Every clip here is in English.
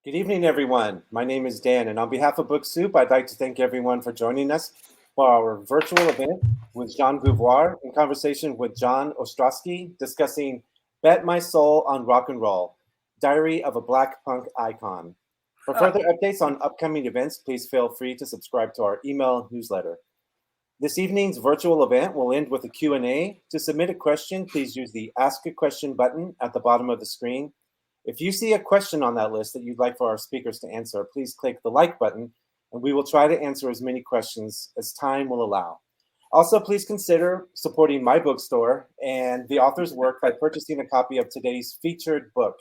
Good evening, everyone. My name is Dan, and on behalf of Book Soup, I'd like to thank everyone for joining us for our virtual event with Jean Beauvoir in conversation with John Ostrosky discussing Bet My Soul on Rock and Roll, Diary of a Black Punk Icon. For further updates on upcoming events, please feel free to subscribe to our email newsletter. This evening's virtual event will end with a Q&A. To submit a question, please use the Ask a Question button at the bottom of the screen. If you see a question on that list that you'd like for our speakers to answer, please click the like button, and we will try to answer as many questions as time will allow. Also, please consider supporting my bookstore and the author's work by purchasing a copy of today's featured book.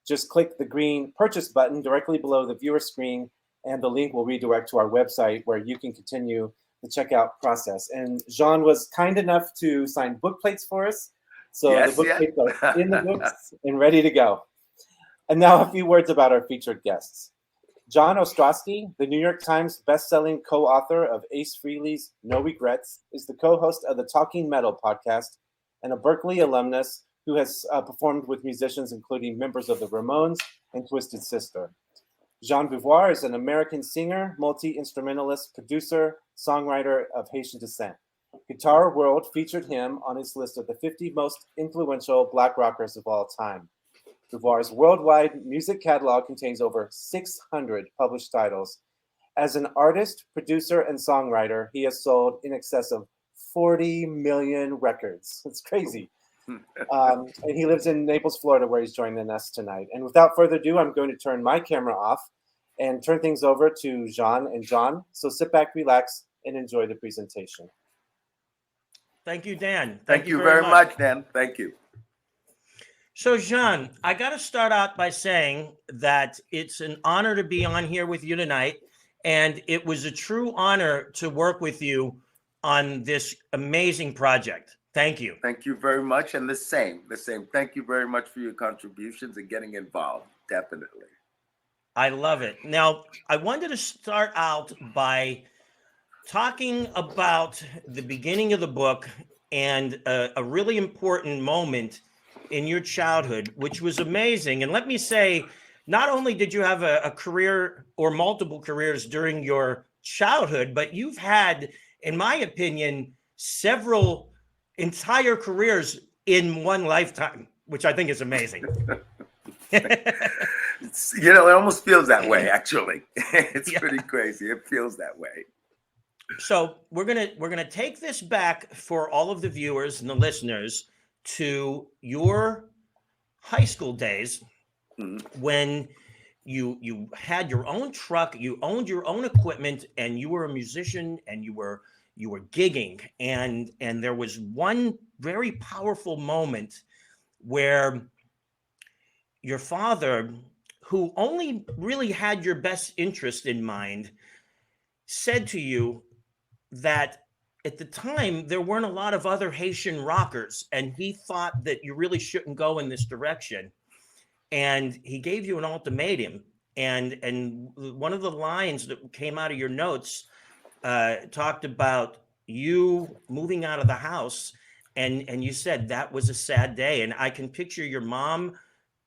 Just click the green purchase button directly below the viewer screen, and the link will redirect to our website where you can continue the checkout process. And Jean was kind enough to sign book plates for us. So the book plates are in the books and ready to go. And now a few words about our featured guests. John Ostrosky, the New York Times bestselling co-author of Ace Frehley's No Regrets, is the co-host of the Talking Metal podcast and a Berkeley alumnus who has performed with musicians including members of the Ramones and Twisted Sister. Jean Beauvoir is an American singer, multi-instrumentalist, producer, songwriter of Haitian descent. Guitar World featured him on its list of the 50 most influential Black rockers of all time. Beauvoir's worldwide music catalog contains over 600 published titles. As an artist, producer, and songwriter, he has sold in excess of 40 million records. It's crazy. And he lives in Naples, Florida, where he's joining us tonight. And without further ado, I'm going to turn my camera off and turn things over to Jean and John. So sit back, relax, and enjoy the presentation. Thank you, Dan. Thank you very much, Dan. Thank you. So, Jean, I got to start out by saying that it's an honor to be on here with you tonight. And it was a true honor to work with you on this amazing project. Thank you. Thank you very much. And the same. Thank you very much for your contributions and getting involved. Definitely. I love it. Now, I wanted to start out by talking about the beginning of the book and a really important moment in your childhood, which was amazing. And let me say, not only did you have a career or multiple careers during your childhood, but you've had, in my opinion, several entire careers in one lifetime, which I think is amazing. It almost feels that way, actually. It's pretty crazy. It feels that way. So we're gonna take this back for all of the viewers and the listeners to your high school days when you had your own truck, you owned your own equipment, and you were a musician and you were gigging. And there was one very powerful moment where your father, who only really had your best interest in mind, said to you that at the time, there weren't a lot of other Haitian rockers, and he thought that you really shouldn't go in this direction. And he gave you an ultimatum. And one of the lines that came out of your notes talked about you moving out of the house, and you said that was a sad day. And I can picture your mom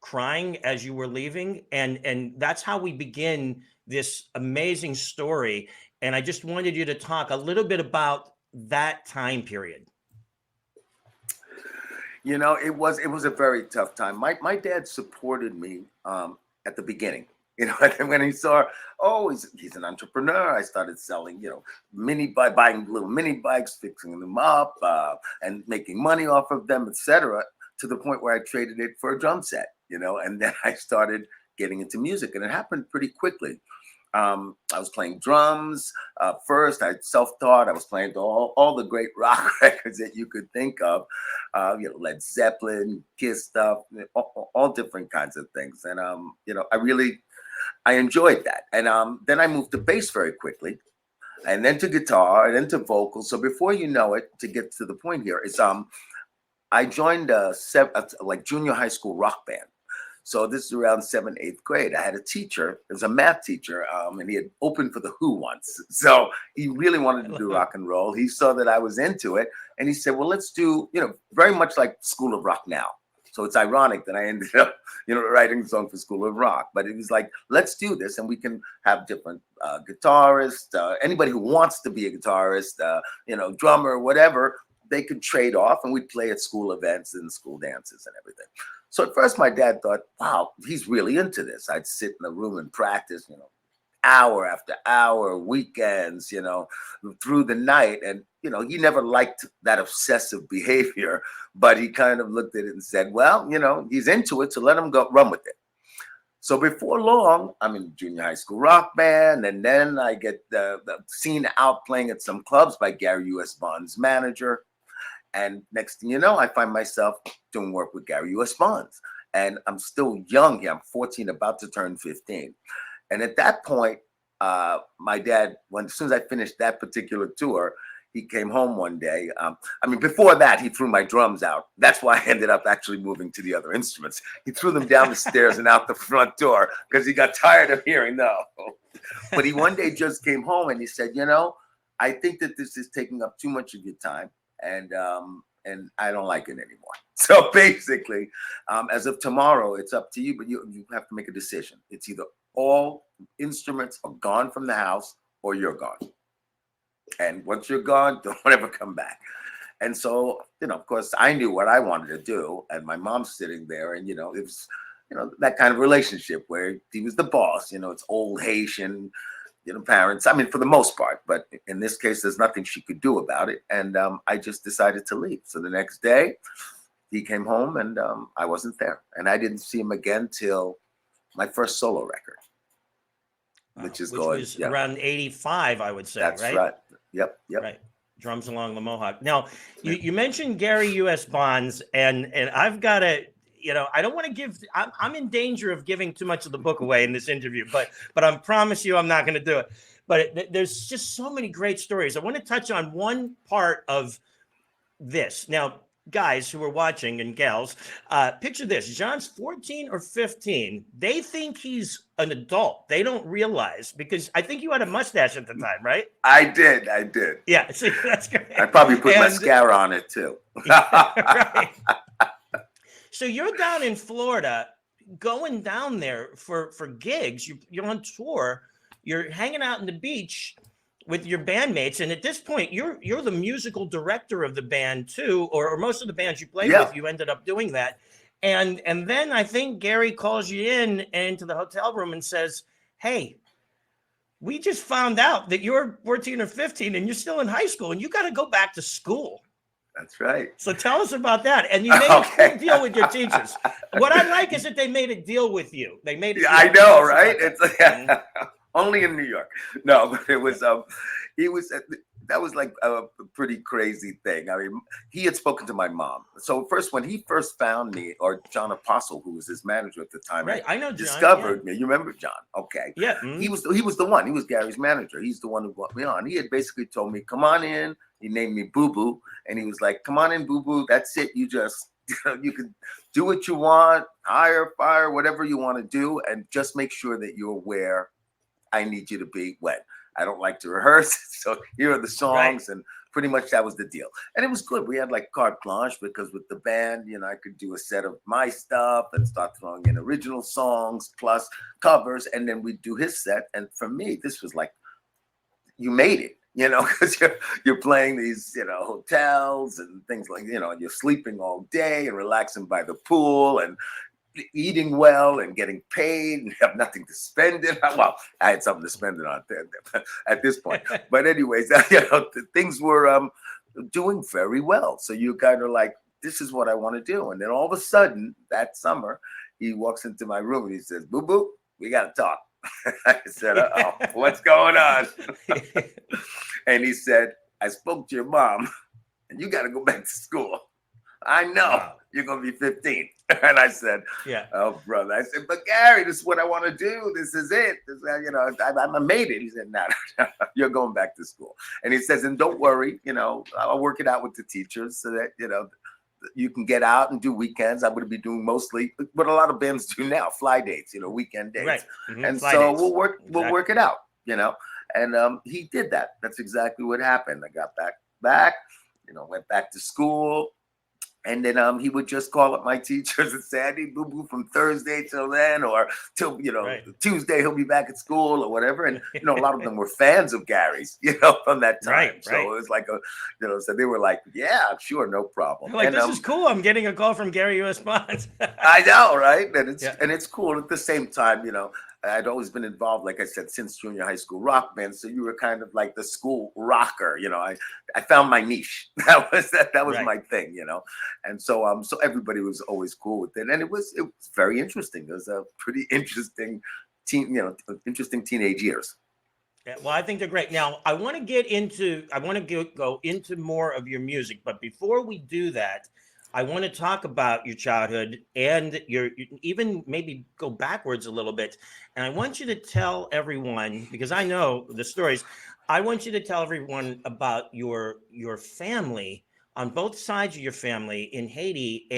crying as you were leaving, and that's how we begin this amazing story. And I just wanted you to talk a little bit about that time period. It was a very tough time. My dad supported me at the beginning. When he saw, he's an entrepreneur, I started selling, buying little mini bikes, fixing them up, and making money off of them, etc. To the point where I traded it for a drum set, and then I started getting into music, and it happened pretty quickly. I was playing drums first. I self-taught. I was playing all the great rock records that you could think of, Led Zeppelin, Kiss stuff, all different kinds of things. And I enjoyed that. And then I moved to bass very quickly, and then to guitar, and then to vocals. So before you know it, to get to the point here, is I joined a junior high school rock band. So this is around 7th, 8th grade. I had a teacher, it was a math teacher, and he had opened for the Who once. So he really wanted to do rock and roll. He saw that I was into it, and he said, well, let's do, very much like School of Rock now. So it's ironic that I ended up, writing a song for School of Rock. But it was like, let's do this, and we can have different guitarists, anybody who wants to be a guitarist, drummer, whatever. They could trade off, and we'd play at school events and school dances and everything. So at first, my dad thought, wow, he's really into this. I'd sit in the room and practice, hour after hour, weekends, through the night. And, he never liked that obsessive behavior, but he kind of looked at it and said, well, he's into it, so let him go run with it. So before long, I'm in junior high school rock band, and then I get the seen out playing at some clubs by Gary U.S. Bond's manager. And next thing you know, I find myself doing work with Gary U.S. Bonds. And I'm still young here. I'm 14, about to turn 15. And at that point, my dad, as soon as I finished that particular tour, he came home one day. Before that, he threw my drums out. That's why I ended up actually moving to the other instruments. He threw them down the stairs and out the front door because he got tired of hearing no. But he one day just came home and he said, I think that this is taking up too much of your time, and I don't like it anymore. So basically, as of tomorrow, it's up to you, but you have to make a decision. It's either all instruments are gone from the house or you're gone. And once you're gone, don't ever come back. And so, of course, I knew what I wanted to do. And my mom's sitting there, and, it was, that kind of relationship where he was the boss. It's old Haitian, parents. For the most part. But in this case, there's nothing she could do about it. And I just decided to leave. So the next day, he came home, and I wasn't there. And I didn't see him again till my first solo record. Which was around 85, I would say. That's right. Yep. Right. Drums Along the Mohawk. Now, you mentioned Gary U.S. Bonds, and I've got to, I don't want to give. I'm in danger of giving too much of the book away in this interview, but I promise you, I'm not going to do it. But there's just so many great stories. I want to touch on one part of this. Now, guys who are watching and gals, picture this. John's 14 or 15. They think he's an adult. They don't realize, because I think you had a mustache at the time, right? I did. Yeah, see, that's great. I probably put mascara on it too. Right. So you're down in Florida, going down there for gigs. You're on tour. You're hanging out on the beach with your bandmates, and at this point, you're the musical director of the band too, or most of the bands you played with. You ended up doing that, and then I think Gary calls you into the hotel room and says, "Hey, we just found out that you're 14 or 15, and you're still in high school, and you got to go back to school." That's right. So tell us about that. And you made a cool deal with your teachers. What I like is that they made a deal with you. They made it. I know, right? It's only in New York. No, but it was that was like a pretty crazy thing. He had spoken to my mom. So when he first found me, or John Apostle, who was his manager at the time, right? I know John, discovered me. You remember John? Okay. Yeah. Mm-hmm. He was the one. He was Gary's manager. He's the one who brought me on. He had basically told me, "Come on in." He named me Boo Boo, and he was like, "Come on in, Boo Boo. That's it. You just you can do what you want, hire, fire, whatever you want to do, and just make sure that you're where I need you to be when. I don't like to rehearse, so here are the songs," right. And pretty much that was the deal. And it was good. We had like carte blanche, because with the band, I could do a set of my stuff and start throwing in original songs plus covers, and then we'd do his set. And for me, this was like, you made it, because you're playing these, hotels and things like, you're sleeping all day and relaxing by the pool and eating well and getting paid and have nothing to spend it on. Well, I had something to spend it on at this point. But anyways, things were doing very well. So you kind of like, this is what I want to do. And then all of a sudden that summer, he walks into my room and he says, "Boo Boo, we got to talk." I said, "Uh-oh, what's going on?" And he said, "I spoke to your mom and you got to go back to school. I know you're going to be 15. And I said, "Yeah, oh, brother." I said, "But Gary, this is what I want to do. This is it. I made it." He said, "No, you're going back to school." And he says, "And don't worry, I'll work it out with the teachers so that, you can get out and do weekends." I'm going to be doing mostly what a lot of bands do now, fly dates, weekend dates. Right. Mm-hmm. And fly so dates. We'll work it out, And he did that. That's exactly what happened. I got back, went back to school. And then he would just call up my teachers and say, I need boo-boo from Thursday till then, or till, Right. Tuesday he'll be back at school or whatever. And, a lot of them were fans of Gary's, from that time. Right, So right. it was like so they were like, yeah, sure, no problem. Like, and, this is cool. I'm getting a call from Gary U.S. Bonds. I know, right? And Yeah. it's cool. At the same time, I'd always been involved, like I said, since junior high school rock band. So you were kind of like the school rocker. I found my niche. That was Right. my thing. And so everybody was always cool with it, and it was very interesting. It was a pretty interesting interesting teenage years. Yeah, well, I think they're great. Now, I want to go into more of your music, but before we do that, I want to talk about your childhood and even maybe go backwards a little bit. And I want you to tell everyone, because I know the stories, I want you to tell everyone about your family, on both sides of your family in Haiti,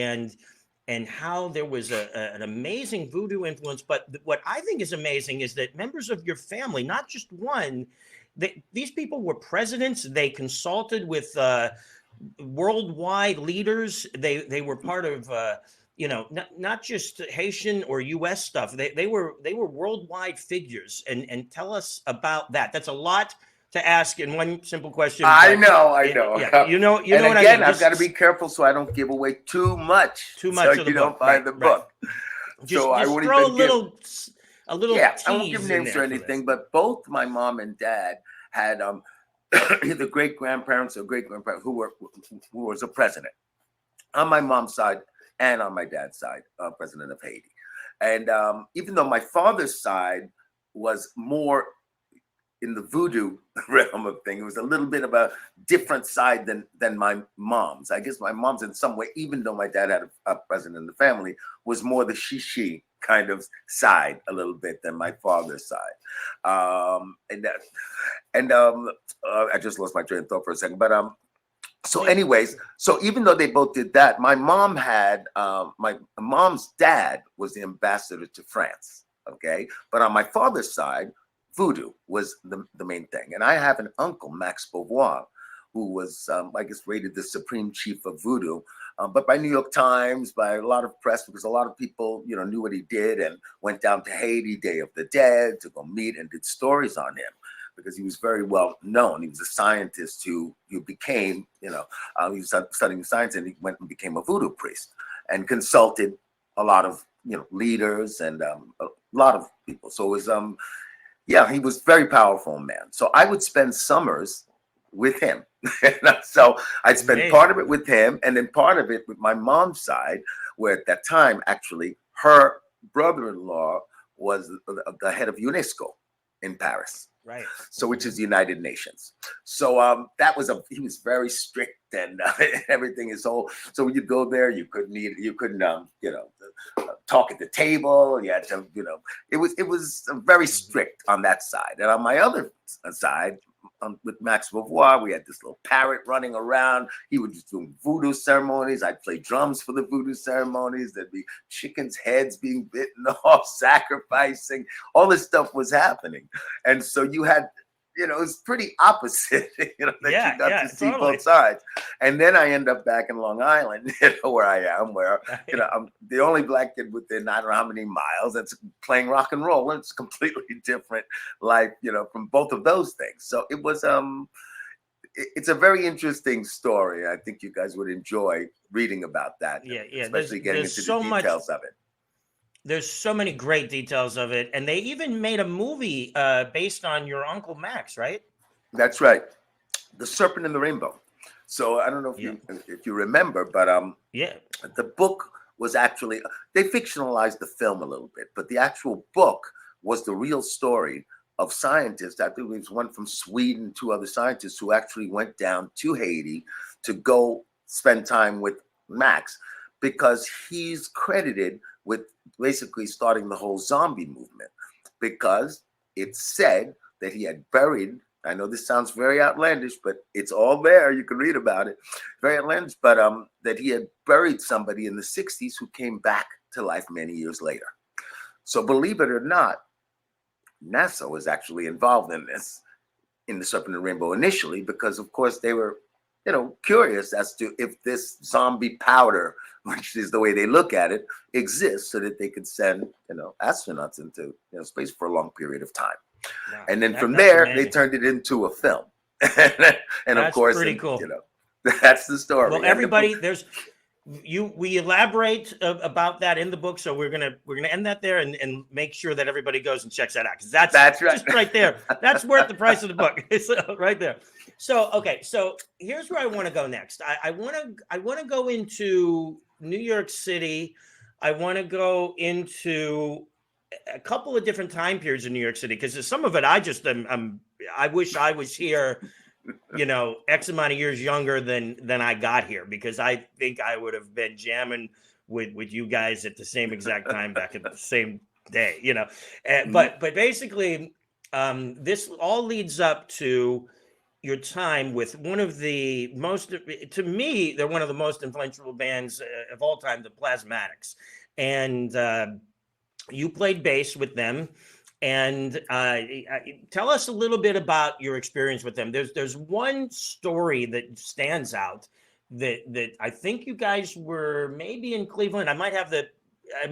and how there was an amazing voodoo influence. But what I think is amazing is that members of your family, not just one, these people were presidents. They consulted with worldwide leaders. They were part of not just Haitian or US stuff. They were worldwide figures. And tell us about that. That's a lot to ask in one simple question. I know. Yeah, you know and what again, I mean. I've got to be careful so I don't give away too much. Too much so of the you book. don't find Right, the right. book. Just I won't throw even a little yeah, tease I won't give names or anything, but both my mom and dad had either great grandparents or great grandparents who was a president on my mom's side and on my dad's side, president of Haiti. And even though my father's side was more in the voodoo realm of things, it was a little bit of a different side than my mom's. I guess my mom's in some way, even though my dad had a president in the family, was more the she kind of side a little bit than my father's side. I just lost my train of thought for a second, but so anyways, so even though they both did that, my mom had my mom's dad was the ambassador to France. Okay, but on my father's side, voodoo was the main thing. And I have an uncle, Max Beauvoir, who was, I guess, rated the supreme chief of voodoo, but by New York Times, by a lot of press, because a lot of people, knew what he did and went down to Haiti, Day of the Dead, to go meet and did stories on him, because he was very well known. He was a scientist who became, he was studying science, and he went and became a voodoo priest and consulted a lot of, leaders and a lot of people. So it was, yeah, he was very powerful man. So I would spend summers with him. So I'd spend part of it with him, and then part of it with my mom's side, where at that time, actually, her brother-in-law was the head of UNESCO in Paris. Right. So, which is the United Nations. So he was very strict, and everything is so when you go there, you couldn't talk at the table. You had to, it was very strict on that side. And on my other side, with Max Beauvoir, we had this little parrot running around. He would just do voodoo ceremonies. I'd play drums for the voodoo ceremonies. There'd be chickens' heads being bitten off, sacrificing. All this stuff was happening. And so you had, it was pretty opposite, that you got to see both sides. And then I end up back in Long Island, where I am, where, I'm the only black kid within I don't know how many miles that's playing rock and roll. It's completely different life, from both of those things. So it was, it's a very interesting story. I think you guys would enjoy reading about that. Yeah. Especially getting into the details of it. There's so many great details of it. And they even made a movie based on your Uncle Max, right? That's right. The Serpent and the Rainbow. So I don't know if you remember, but the book was actually, they fictionalized the film a little bit, but the actual book was the real story of scientists. I think it was one from Sweden, 2 other scientists who actually went down to Haiti to go spend time with Max, because he's credited with basically starting the whole zombie movement, because it's said that he had buried, I know this sounds very outlandish, but it's all there. You can read about it. Very outlandish, but that he had buried somebody in the 60s who came back to life many years later. So believe it or not, NASA was actually involved in this, in the Serpent and Rainbow initially, because of course they were curious as to if this zombie powder, which is the way they look at it, exists so that they could send, astronauts into space for a long period of time. Wow. And then from there, amazing. They turned it into a film. and of course, pretty cool. That's the story. Well, everybody, we elaborate about that in the book, so we're gonna end that there and make sure that everybody goes and checks that out, because that's right. Just right there. That's worth the price of the book. So, right there. So okay, so here's where I want to go next. I want to go into New York City. I want to go into a couple of different time periods in New York City, because some of it I just I wish I was here, X amount of years younger than I got here, because I think I would have been jamming with you guys at the same exact time back at the same day, But basically, this all leads up to your time with one of the most, to me, they're one of the most influential bands of all time, the Plasmatics, and you played bass with them. And tell us a little bit about your experience with them. There's one story that stands out that I think you guys were maybe in Cleveland. I might have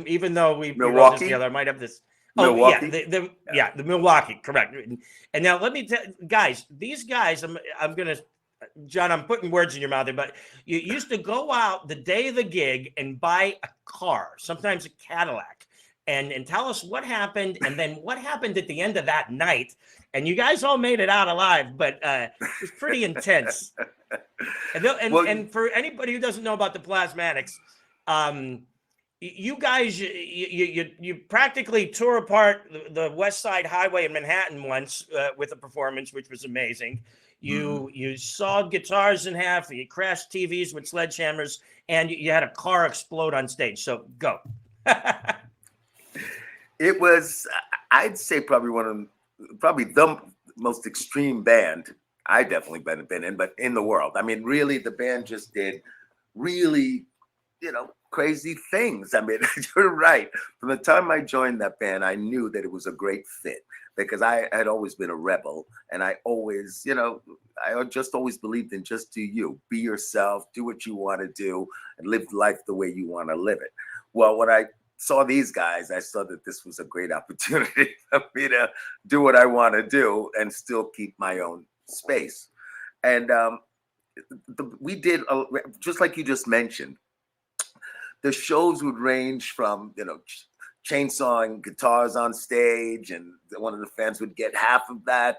even though we wrote this together, I might have this. Milwaukee? The Milwaukee, correct. And now let me tell guys, these guys, I'm gonna, John, I'm putting words in your mouth there, but you used to go out the day of the gig and buy a car, sometimes a Cadillac. And tell us what happened, and then what happened at the end of that night. And you guys all made it out alive, but it was pretty intense. And for anybody who doesn't know about the Plasmatics, you guys, you practically tore apart the West Side Highway in Manhattan once with a performance, which was amazing. You sawed guitars in half, you crashed TVs with sledgehammers, and you had a car explode on stage. So go. It was, I'd say, probably the most extreme band I definitely been in, but in the world. I mean, really, the band just did really, crazy things. I mean, you're right. From the time I joined that band, I knew that it was a great fit, because I had always been a rebel, and I always, I just always believed in just do you, be yourself, do what you want to do, and live life the way you want to live it. Well, when I saw these guys, I saw that this was a great opportunity for me to do what I want to do and still keep my own space. And we did, just like you just mentioned, the shows would range from, chainsawing guitars on stage, and one of the fans would get half of that.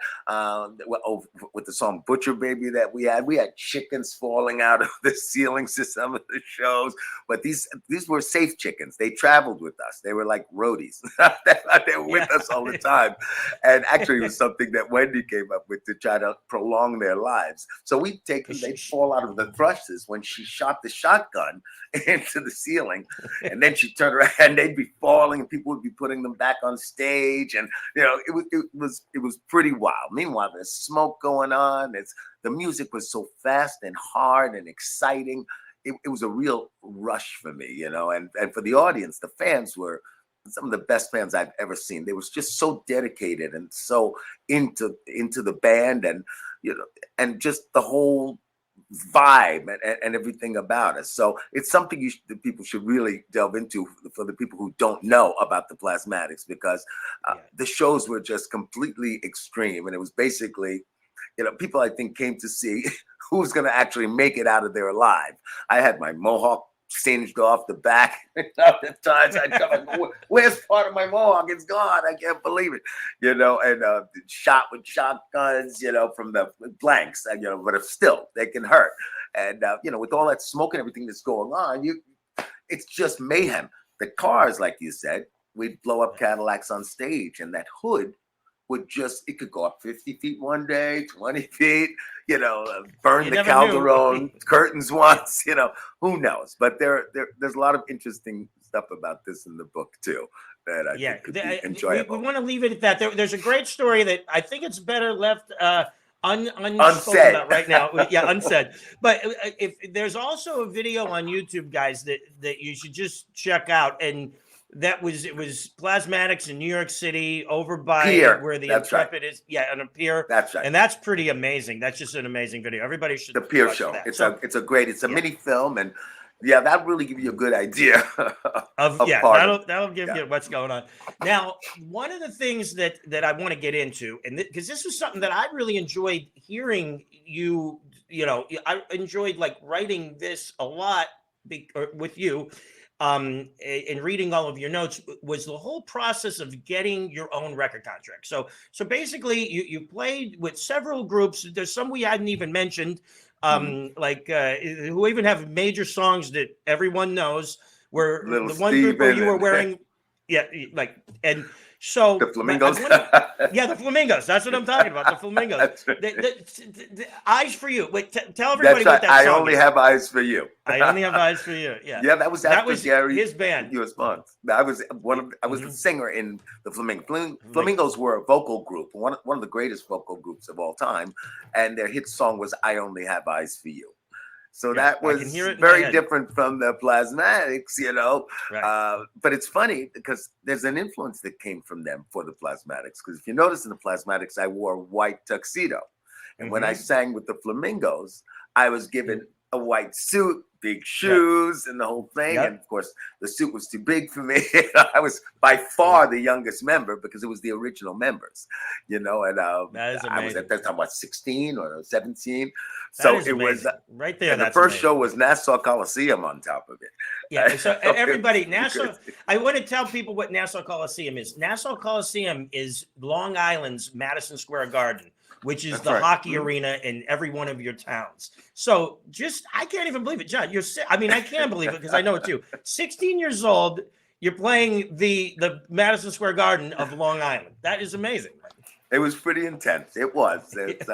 With the song Butcher Baby that we had chickens falling out of the ceilings to some of the shows, but these were safe chickens. They traveled with us. They were like roadies. They were with us all the time. And actually it was something that Wendy came up with to try to prolong their lives. So we'd take them, they'd fall out of the thrusters when she shot the shotgun into the ceiling, and then she'd turn around and they'd be falling, and people would be putting them back on stage, and it was pretty wild. Meanwhile, there's smoke going on. The music was so fast and hard and exciting. It was a real rush for me, and for the audience, the fans were some of the best fans I've ever seen. They was just so dedicated and so into the band, and and just the whole vibe and everything about us. So it's something that people should really delve into for the people who don't know about the Plasmatics, because the shows were just completely extreme, and it was basically, people I think came to see who was going to actually make it out of there alive. I had my mohawk singed off the back. At times I'd come like, where's part of my mohawk? It's gone. I can't believe it. And shot with shotguns, from the blanks, but still they can hurt. And with all that smoke and everything that's going on, it's just mayhem. The cars, like you said, we'd blow up Cadillacs on stage, and that hood it could go up 50 feet one day, 20 feet, burn the Calderon curtains once, who knows? But there's a lot of interesting stuff about this in the book too that I think could be enjoyable. We want to leave it at that. There's a great story that I think it's better left unsaid about right now. Unsaid. But if there's also a video on YouTube, guys, that you should just check out. And it was Plasmatics in New York City over by Pier. where the That's Intrepid right. is. Yeah, on a pier. That's right. And that's pretty amazing. That's just an amazing video. Everybody should The Pier watch Show. that. It's a great, it's a mini film, and yeah, that really give you a good idea of that'll give you what's going on. Now, one of the things that I want to get into, and because this was something that I really enjoyed hearing you, I enjoyed like writing this a lot with you. In reading all of your notes, was the whole process of getting your own record contract. So basically, you played with several groups. There's some we hadn't even mentioned, who even have major songs that everyone knows. Were Little the one group where you were wearing, and so the Flamingos. The Flamingos. That's what I'm talking about. The Flamingos. Right. The Eyes for You. Wait, tell everybody what that song is. I Only Have Eyes for You. I Only Have Eyes for You. Yeah. Yeah, that was Gary, his band. U.S. Month. I was the singer in the Flamingos. Flamingos were a vocal group, one of the greatest vocal groups of all time, and their hit song was "I Only Have Eyes for You." So that was very different from the Plasmatics, Right. But it's funny because there's an influence that came from them for the Plasmatics. Because if you notice in the Plasmatics, I wore a white tuxedo. And when I sang with the Flamingos, I was given a white suit, big shoes, and the whole thing. Yep. And of course, the suit was too big for me. I was by far the youngest member because it was the original members, and that is I was at that time, 16 or 17. That so is it amazing. was right there. And the first show was Nassau Coliseum on top of it. Yeah. So everybody, Nassau, I want to tell people what Nassau Coliseum is. Nassau Coliseum is Long Island's Madison Square Garden, which is hockey arena in every one of your towns. So I can't even believe it, John. I can believe it because I know it too. 16 years old, you're playing the Madison Square Garden of Long Island. That is amazing. It was pretty intense. It was. It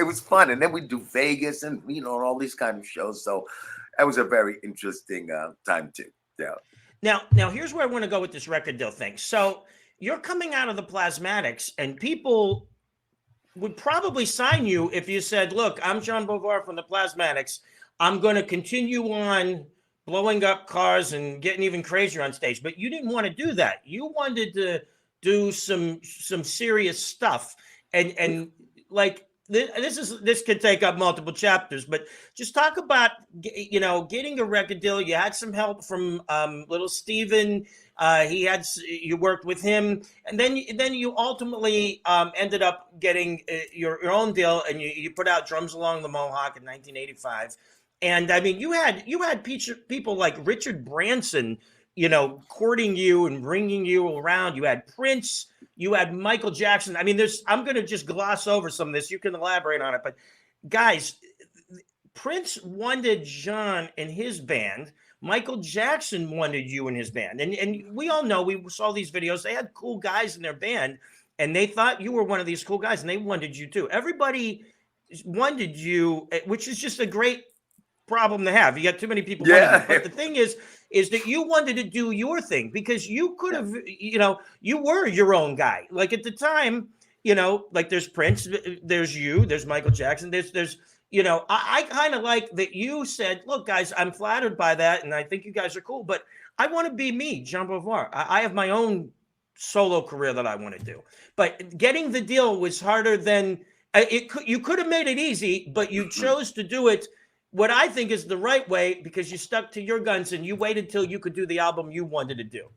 was fun. And then we do Vegas and, all these kind of shows. So that was a very interesting time too. Yeah. Now here's where I want to go with this record deal thing. So you're coming out of the Plasmatics and people would probably sign you if you said, look, I'm John Beauvoir from the Plasmatics. I'm going to continue on blowing up cars and getting even crazier on stage. But you didn't want to do that. You wanted to do some serious stuff. And like, this could take up multiple chapters, but just talk about, getting a record deal. You had some help from little Steven. You worked with him, and then you ultimately ended up getting your own deal, and you put out Drums Along the Mohawk in 1985. And I mean, you had people like Richard Branson, courting you and bringing you around. You had Prince, you had Michael Jackson. I mean, I'm going to just gloss over some of this. You can elaborate on it, but guys, Prince wanted John in his band. Michael Jackson wanted you in his band. And we all know, we saw these videos. They had cool guys in their band, and they thought you were one of these cool guys, and they wanted you too. Everybody wanted you, which is just a great problem to have. You got too many people. Yeah. But the thing is that you wanted to do your thing because you could have, you were your own guy. Like at the time, like there's Prince, there's you, there's Michael Jackson, there's I kind of like that you said, look, guys, I'm flattered by that, and I think you guys are cool, but I want to be me, John Beauvoir. I have my own solo career that I want to do. But getting the deal was harder than you could have made it easy, but you chose to do it what I think is the right way because you stuck to your guns and you waited till you could do the album you wanted to do.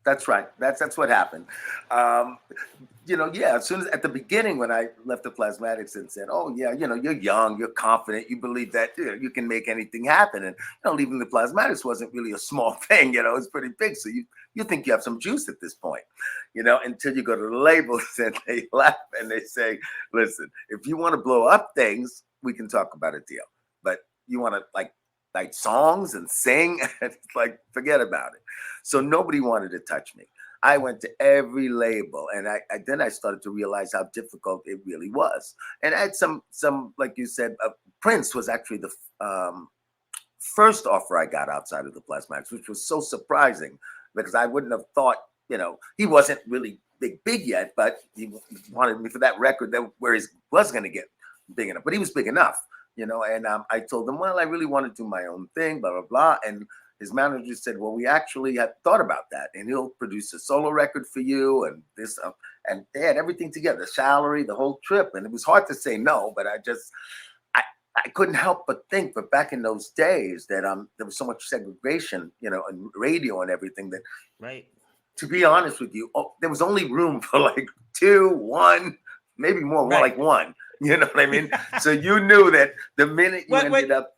That's right. That's what happened. As soon as at the beginning when I left the Plasmatics and said, oh yeah, you're young, you're confident, you believe that you can make anything happen. And leaving the Plasmatics wasn't really a small thing, it's pretty big. So you think you have some juice at this point, until you go to the labels and they laugh and they say, listen, if you want to blow up things, we can talk about a deal. But you want to like songs and sing, it's like, forget about it. So nobody wanted to touch me. I went to every label, and then I started to realize how difficult it really was. And I had some like you said, Prince was actually the first offer I got outside of the Plasmatics, which was so surprising because I wouldn't have thought, he wasn't really big yet, but he wanted me for that record where he was going to get big enough, but he was big enough. And I told them, well, I really want to do my own thing, blah, blah, blah. And his manager said, well, we actually had thought about that, and he'll produce a solo record for you and this, and they had everything together, the salary, the whole trip. And it was hard to say no, but I couldn't help but think, but back in those days that there was so much segregation, you know, and radio and everything that, right. To be honest with you, there was only room for like 2, 1, maybe more like 1. You know what I mean? So you knew that the minute you ended up,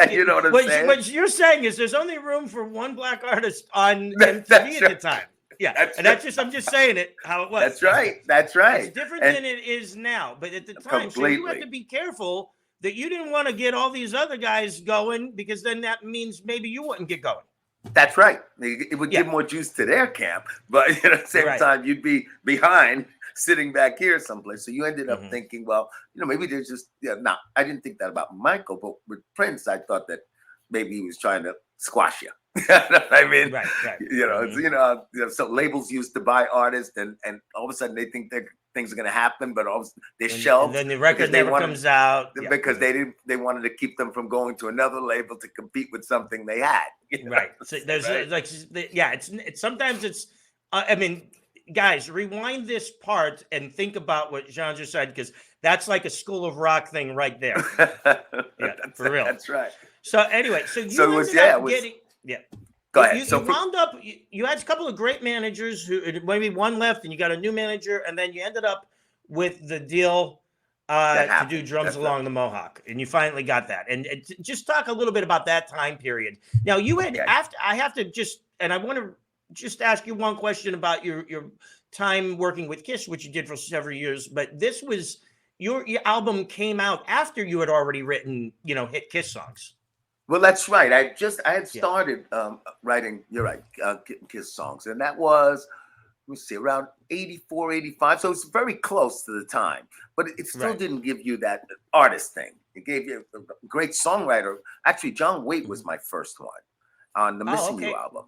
you know what I'm saying? What you're saying is there's only room for one black artist on MTV at the time. Yeah, I'm just saying it how it was. That's right. That's right. It's different than it is now, but at the time, so you have to be careful that you didn't want to get all these other guys going, because then that means maybe you wouldn't get going. That's right. It would give more juice to their camp, but at the same time, you'd be behind, sitting back here someplace. So you ended up thinking, well, you know, maybe there's just, no, I didn't think that about Michael, but with Prince, I thought that maybe he was trying to squash you. You know what I mean? Right. You know, so labels used to buy artists, and all of a sudden they think things are going to happen, but all they shelved. And then the record never comes out because they wanted to keep them from going to another label to compete with something they had. You know? Right. So there's it's sometimes it's. I mean, guys, rewind this part and think about what Jean just said, because that's like a School of Rock thing right there. For real. That's right. So anyway, so you ended up getting. Yeah. Go ahead. You wound up, you had a couple of great managers who maybe one left, and you got a new manager, and then you ended up with the deal to do drums along the Mohawk, and you finally got that. And just talk a little bit about that time period. Now you had I have to just, and I want to just ask you one question about your time working with Kiss, which you did for several years, but this was your album came out after you had already written, hit Kiss songs. Well, that's right. I had started writing, you're right, Kiss songs. And that was, let me see, around 84, 85. So it's very close to the time. But it still didn't give you that artist thing. It gave you a great songwriter. Actually, John Waite was my first one on the Missing You album.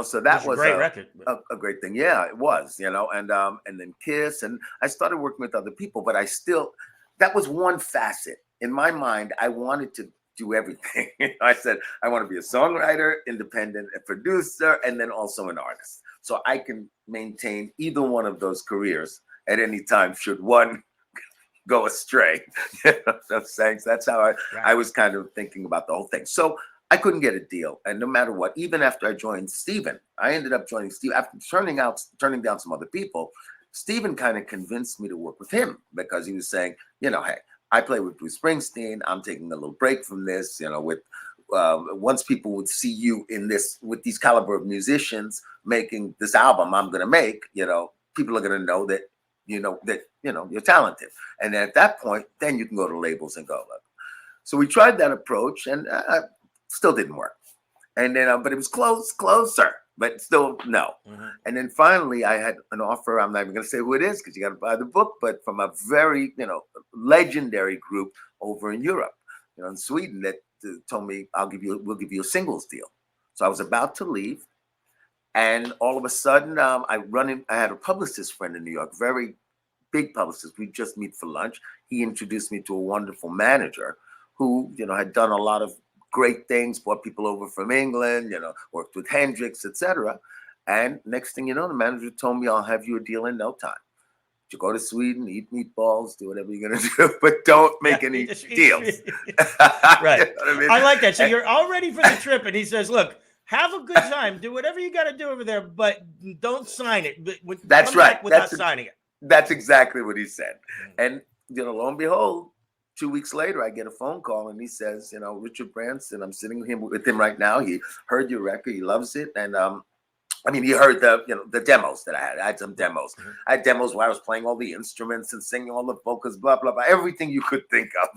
So that was a great record. A great thing. Yeah, it was, and then Kiss. And I started working with other people, but that was one facet. In my mind, I wanted to do everything. I said, I want to be a songwriter, independent, a producer, and then also an artist. So I can maintain either one of those careers at any time should one go astray. That's how I was kind of thinking about the whole thing. So I couldn't get a deal. And no matter what, even after I joined Steven, I ended up joining Steven. After turning down some other people, Steven kind of convinced me to work with him, because he was saying, hey, I play with Bruce Springsteen. I'm taking a little break from this, with once people would see you in this, with these caliber of musicians making this album I'm going to make, people are going to know that, you're talented. And then at that point, then you can go to labels and go, look. So we tried that approach, and still didn't work. And then, but it was closer, but still no. And then finally I had an offer. I'm not even going to say who it is, because you got to buy the book, but from a very, legendary group over in Europe, in Sweden, that told me, we'll give you a singles deal. So I was about to leave. And all of a sudden I had a publicist friend in New York, very big publicist. We'd just meet for lunch. He introduced me to a wonderful manager who, had done a lot of great things, brought people over from England, worked with Hendrix, etc. And next thing you know, the manager told me, I'll have you a deal in no time. You go to Sweden, eat meatballs, do whatever you're going to do, but don't make any deals. Right. I like that. So you're all ready for the trip, and he says, look, have a good time. Do whatever you got to do over there, but don't sign it. That's right. Without signing it. That's exactly what he said. And, lo and behold, 2 weeks later, I get a phone call, and he says, Richard Branson, I'm sitting with him right now. He heard your record. He loves it. And, he heard the demos that I had. I had some demos. I had demos where I was playing all the instruments and singing all the vocals, blah, blah, blah, everything you could think of,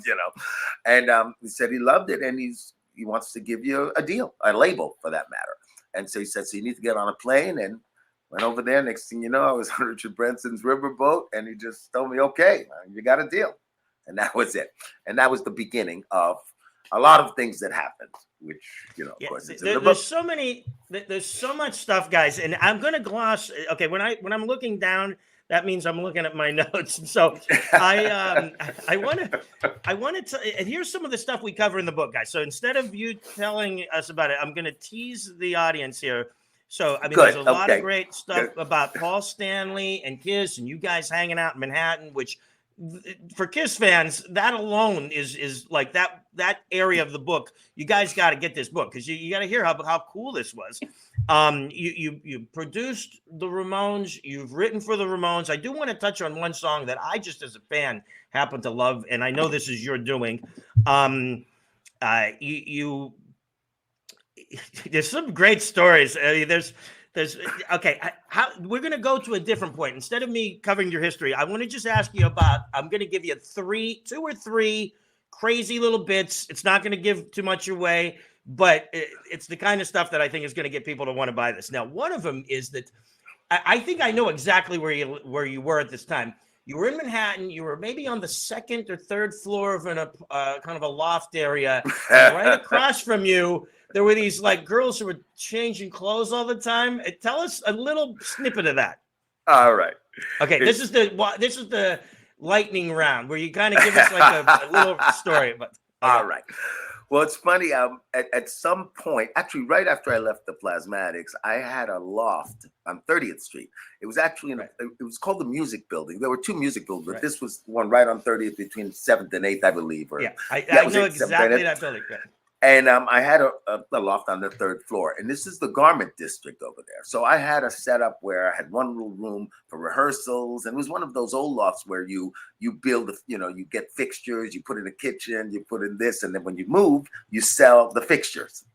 And he said he loved it, and he wants to give you a deal, a label for that matter. And so he said, so you need to get on a plane, and went over there. Next thing you know, I was on Richard Branson's riverboat, and he just told me, okay, you got a deal. And that was it. And that was the beginning of a lot of things that happened, which, of course, there's so much stuff, guys. And I'm going to gloss. Okay. When I'm looking down, that means I'm looking at my notes. And so I wanted to, and here's some of the stuff we cover in the book, guys. So instead of you telling us about it, I'm going to tease the audience here. So, I mean, there's a lot of great stuff about Paul Stanley and Kiss and you guys hanging out in Manhattan, which for Kiss fans, that alone is like that area of the book. You guys got to get this book because you got to hear how cool this was. You produced the Ramones. You've written for the Ramones. I do want to touch on one song that I just as a fan happen to love, and I know this is your doing. There's some great stories. There's okay. We're going to go to a different point. Instead of me covering your history, I want to just ask you about. I'm going to give you two or three crazy little bits. It's not going to give too much away, but it's the kind of stuff that I think is going to get people to want to buy this. Now, one of them is that I think I know exactly where you were at this time. You were in Manhattan. You were maybe on the second or third floor of a kind of a loft area. Right across from you, there were these like girls who were changing clothes all the time. Tell us a little snippet of that. All right. Okay, this is the lightning round where you kind of give us like a little story. But okay. All right. Well, it's funny. At some point, actually, right after I left the Plasmatics, I had a loft on 30th Street. It was actually it was called the Music Building. There were two music buildings, but this was one right on 30th between 7th and 8th, I believe. I know exactly that building. Yeah. And I had a loft on the third floor, and this is the garment district over there. So I had a setup where I had one little room for rehearsals, and it was one of those old lofts where you build, you get fixtures, you put in a kitchen, you put in this, and then when you move, you sell the fixtures,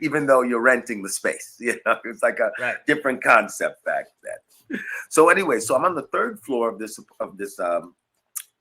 even though you're renting the space. It's like a different concept back then. So anyway, so I'm on the third floor of this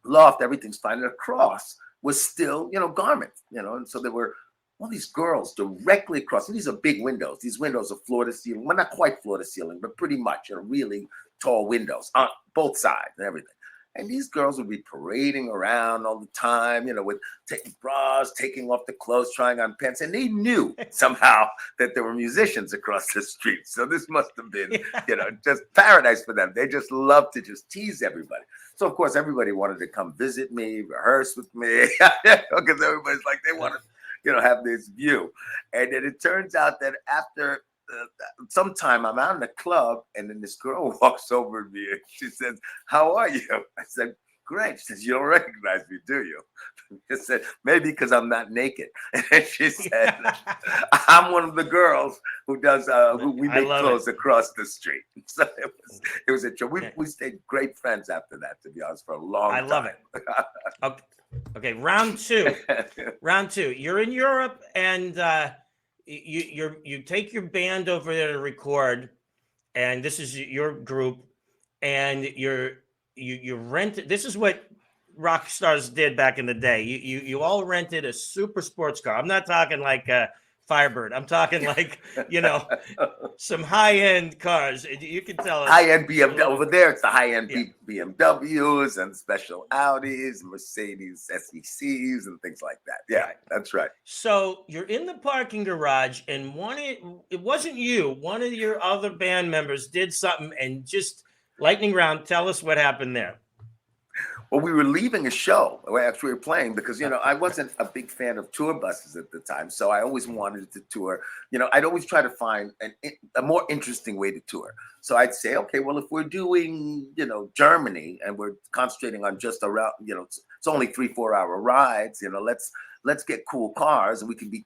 loft. Everything's fine, and across was still, garments, and so there were all these girls directly across. And these are big windows. These windows are floor to ceiling. Well, not quite floor to ceiling, but pretty much, really tall windows on both sides and everything. And these girls would be parading around all the time, with taking bras, taking off the clothes, trying on pants. And they knew somehow that there were musicians across the street. So this must have been, just paradise for them. They just loved to just tease everybody. So, of course, everybody wanted to come visit me, rehearse with me, because everybody's like, they want to, have this view. And then it turns out that after sometime I'm out in the club, and then this girl walks over to me and she says, "How are you?" I said, "Great." She says, "You don't recognize me, do you?" I said, "Maybe because I'm not naked." And she said, "I'm one of the girls who does who we make clothes across the street." So it was a joke. We stayed great friends after that, to be honest, for a long time. I love it. Okay, round two. You're in Europe, and you take your band over there to record, and this is your group, and you rent. This is what rock stars did back in the day. You all rented a super sports car. I'm not talking like a Firebird. I'm talking like some high-end cars. You can tell us high-end BMW over there. It's the high-end BMWs and special Audis, Mercedes SECs, and things like that. Yeah, that's right. So you're in the parking garage, and it wasn't you. One of your other band members did something, and just lightning round. Tell us what happened there. Well, we were leaving a show after we were playing because, I wasn't a big fan of tour buses at the time. So I always wanted to tour. I'd always try to find a more interesting way to tour. So I'd say, okay, well, if we're doing, Germany and we're concentrating on just around, it's only 3-4 hour rides, let's get cool cars and we can be,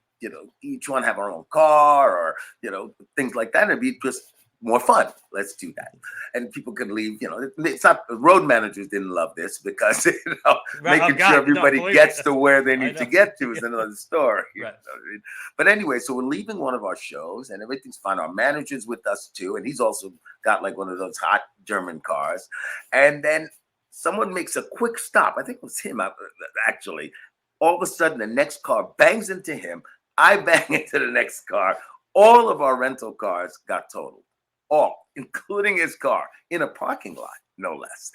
each one have our own car or, things like that. It'd be just more fun. Let's do that. And people can leave, it's not, road managers didn't love this because, making sure everybody gets to where they need to get to is another story. Right. But anyway, so we're leaving one of our shows and everything's fine. Our manager's with us too. And he's also got like one of those hot German cars. And then someone makes a quick stop. I think it was him, actually. All of a sudden, the next car bangs into him. I bang into the next car. All of our rental cars got totaled. All, including his car, in a parking lot, no less.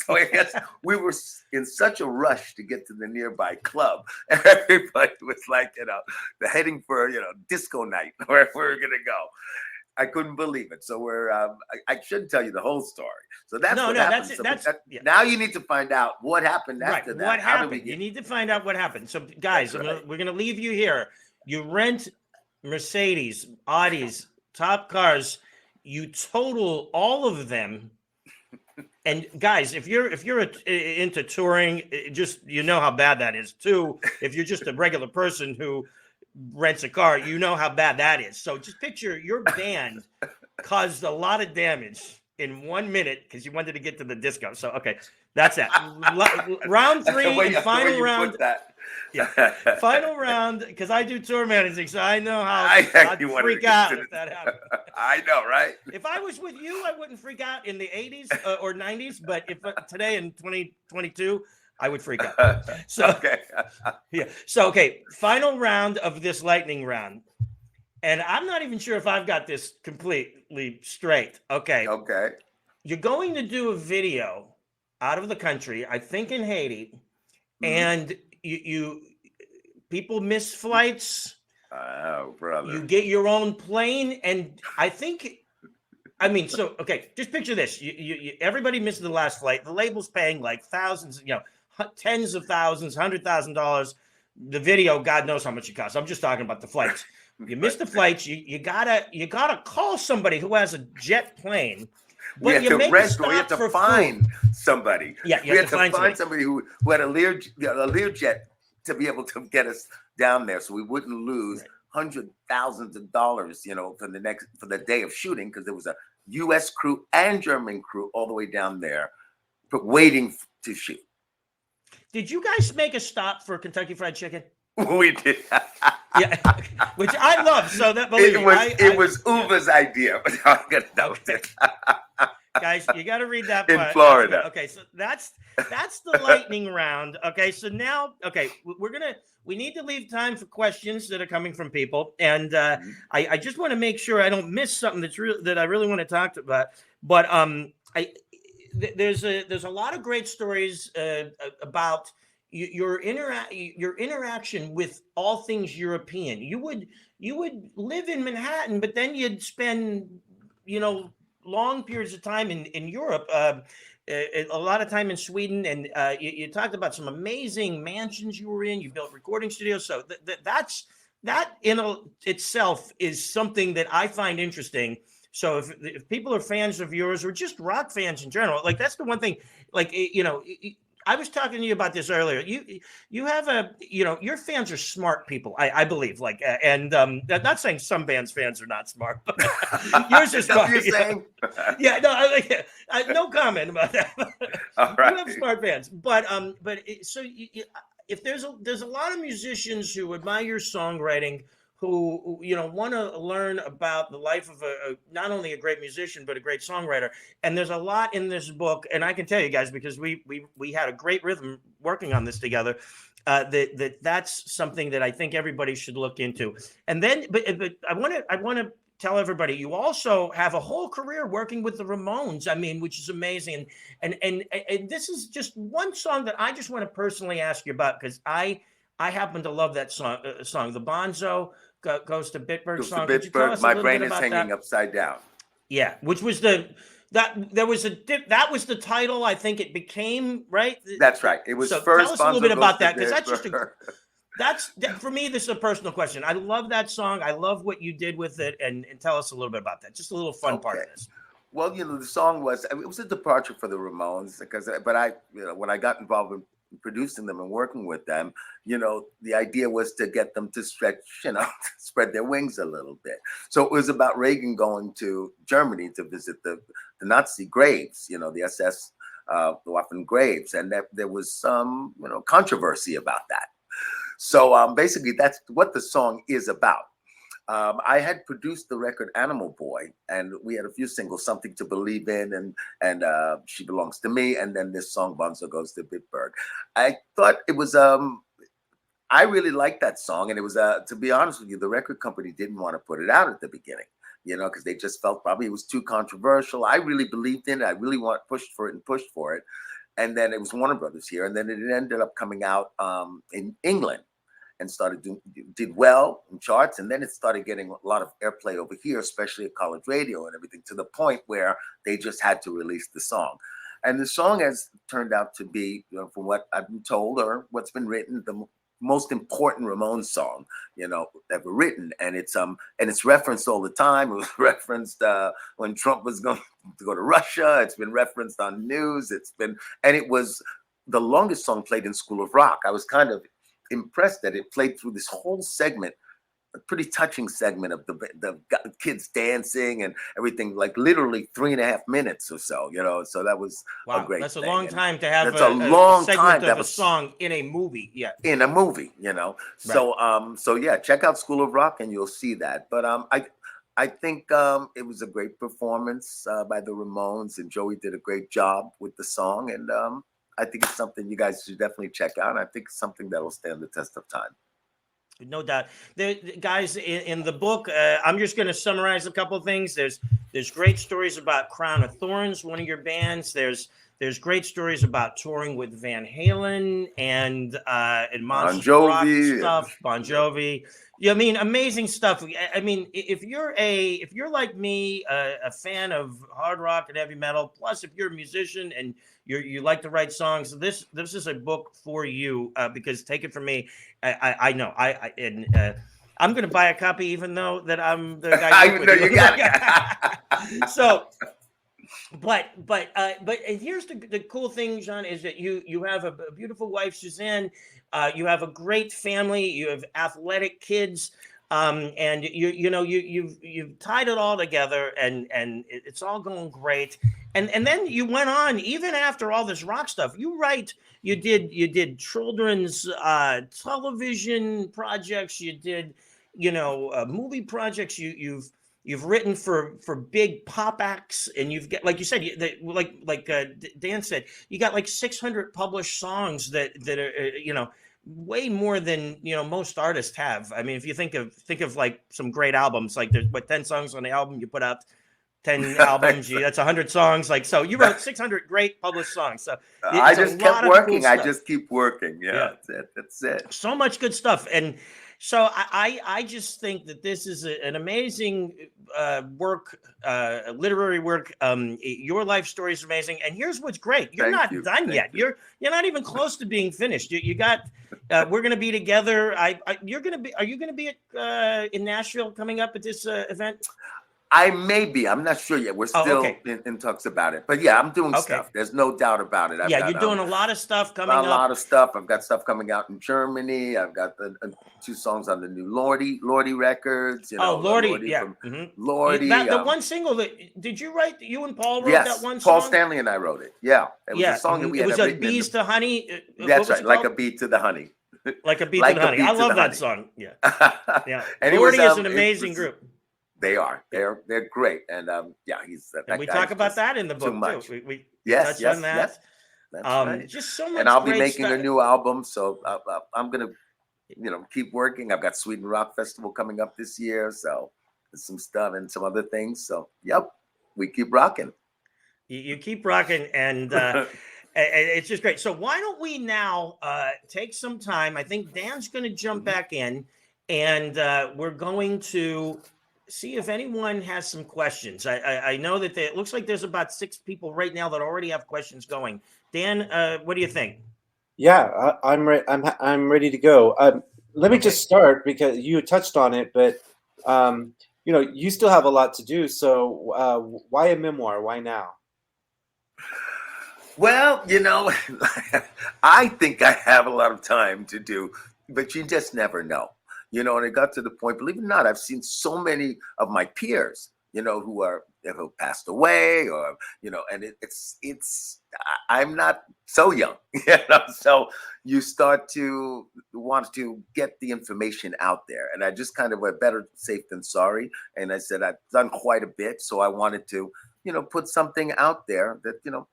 So I guess we were in such a rush to get to the nearby club. Everybody was like, heading for, disco night, where we were going to go. I couldn't believe it. So I shouldn't tell you the whole story. So that's what happened. Now you need to find out what happened after that. What happened? You need to find out what happened. So guys, we're going to leave you here. You rent Mercedes, Audis, top cars. You total all of them. And guys, if you're into touring, just you know how bad that is too. If you're just a regular person who rents a car, you know how bad that is. So just picture your band caused a lot of damage in 1 minute because you wanted to get to the disco. So okay, that's that. Round 3 and final round. Yeah, final round because I do tour managing, so I know how I'd freak out if that happened. I know, right? If I was with you, I wouldn't freak out in the 80s or 90s, but if today in 2022, I would freak out. So okay. Yeah. So okay, final round of this lightning round. And I'm not even sure if I've got this completely straight. Okay. Okay. You're going to do a video out of the country, I think in Haiti, and you people miss flights. Oh, brother. You get your own plane, and so okay, just picture this. You everybody misses the last flight. The label's paying like thousands, tens of thousands, $100,000. The video, God knows how much it costs. I'm just talking about the flights. You miss the flights. You gotta call somebody who has a jet plane. But we had to find somebody. Yeah, we had to find somebody who had a Learjet to be able to get us down there, so we wouldn't lose hundreds of thousands of dollars, for the day of shooting, because there was a U.S. crew and German crew all the way down there, waiting to shoot. Did you guys make a stop for Kentucky Fried Chicken? We did. Yeah, which I love. So that it was Uva's idea. Guys, you got to read that in Florida. Okay, so that's the lightning round. Okay, so now, we need to leave time for questions that are coming from people, and I just want to make sure I don't miss something that I really want to talk about. But there's a lot of great stories about your interaction with all things European. You would live in Manhattan, but then you'd spend long periods of time in Europe, a lot of time in Sweden, and you talked about some amazing mansions you were in. You built recording studios, so that in itself is something that I find interesting. So if people are fans of yours or just rock fans in general, like that's the one thing, I was talking to you about this earlier. You have your fans are smart people, I believe. I'm not saying some bands' fans are not smart, but yours are smart. You're saying? Yeah, no, no comment about that. All right. You have smart fans, if there's a lot of musicians who admire your songwriting, who want to learn about the life of not only a great musician but a great songwriter. And there's a lot in this book, and I can tell you guys because we had a great rhythm working on this together. That's something that I think everybody should look into. And then, but I want to tell everybody you also have a whole career working with the Ramones. which is amazing. And this is just one song that I just want to personally ask you about because I happen to love that song. The Bonzo Goes to Bitburg song. Goes to Bitburg. My brain is hanging upside down. Yeah, which was that was the title. I think it became right. That's right. It was so first. Tell us a little bit about that because that's for me. This is a personal question. I love that song. I love what you did with it, and tell us a little bit about that. Just a little fun part of this. Well, the song was a departure for the Ramones but when I got involved in producing them and working with them, the idea was to get them to stretch, spread their wings a little bit. So it was about Reagan going to Germany to visit the Nazi graves, the SS Waffen graves, and that there was some, controversy about that. So basically, that's what the song is about. I had produced the record Animal Boy, and we had a few singles, Something to Believe in and She Belongs to Me, and then this song, Bonzo Goes to Bitburg. I thought it was, I really liked that song, and it was, to be honest with you, the record company didn't want to put it out at the beginning, because they just felt probably it was too controversial. I really believed in it. I really pushed for it. And then it was Warner Brothers here, and then it ended up coming out in England. and did well in charts. And then it started getting a lot of airplay over here, especially at college radio and everything, to the point where they just had to release the song. And the song has turned out to be, from what I've been told or what's been written, the most important Ramones song, ever written. And it's referenced all the time. It was referenced when Trump was going to go to Russia. It's been referenced on news. And it was the longest song played in School of Rock. I was kind of impressed that it played through this whole segment, a pretty touching segment of the kids dancing and everything, like literally 3.5 minutes or so, so that was a great that's a thing. long time to have a long segment time of to have a song in a movie. Yeah. In a movie, Right. So yeah, check out School of Rock and you'll see that. But I think it was a great performance by the Ramones, and Joey did a great job with the song. And I think it's something you guys should definitely check out. And I think it's something that will stand the test of time. No doubt. Guys, in the book, I'm just going to summarize a couple of things. There's great stories about Crown of Thorns, one of your bands. There's great stories about touring with Van Halen and Monster Rock stuff, Bon Jovi. Yeah, I mean, amazing stuff. I mean, if you're like me, a fan of hard rock and heavy metal, plus if you're a musician and you like to write songs, this is a book for you, because take it from me, I know I'm going to buy a copy, even though that I'm the guy. I know you got it. So, but here's the cool thing, John, is that you have a beautiful wife, Suzanne. You have a great family. You have athletic kids, and you've tied it all together, and it's all going great. And then you went on, even after all this rock stuff. You did children's television projects. You did movie projects. You've written for big pop acts, and you've got, like you said, like Dan said, you got like 600 published songs that are way more than most artists have. I mean, if you think of like some great albums, like there's 10 songs on the album, you put out 10 albums, that's 100 songs. Like, so you wrote 600 great published songs. So I just kept working. Cool, I just keep working. Yeah. That's it. So much good stuff. And so I just think that this is an amazing work, literary work. Your life story is amazing. And here's what's great: you're not done yet. You're not even close to being finished. You got. We're going to be together. Are you going to be in Nashville coming up at this event? I may be. I'm not sure yet. We're still in talks about it. But yeah, I'm doing stuff. There's no doubt about it. You're doing a lot of stuff coming up. A lot of stuff. I've got stuff coming out in Germany. I've got the 2 songs on the new Lordy records. Lordy, yeah. Lordy. The one single that did you write? You and Paul wrote that one song? Paul song? Was and I wrote it. Yeah. It was a song that we had. It was like Bees to Honey. That's right. Like a bee to the honey. Like a bee to the honey. I love that song. Yeah. Yeah. And Lordy is an amazing group. They are. They're great. And he's that. And we talk about that in the book too. We touch on that. Yes. That's right. Just so much. And I'll be making a new album, so I'm gonna, keep working. I've got Sweden Rock Festival coming up this year, so there's some stuff and some other things. So we keep rocking. You keep rocking, and it's just great. So why don't we now take some time? I think Dan's going to jump back in, and we're going to see if anyone has some questions. I know that it looks like there's about 6 people right now that already have questions going. Dan, what do you think? Yeah, I'm ready to go. Let me just start, because you touched on it, but you still have a lot to do. So why a memoir? Why now? Well, I think I have a lot of time to do, but you just never know. And it got to the point, believe it or not, I've seen so many of my peers, who passed away, or, and I'm not so young, so you start to want to get the information out there. And I just kind of went better safe than sorry. And I said, I've done quite a bit. So I wanted to, put something out there that,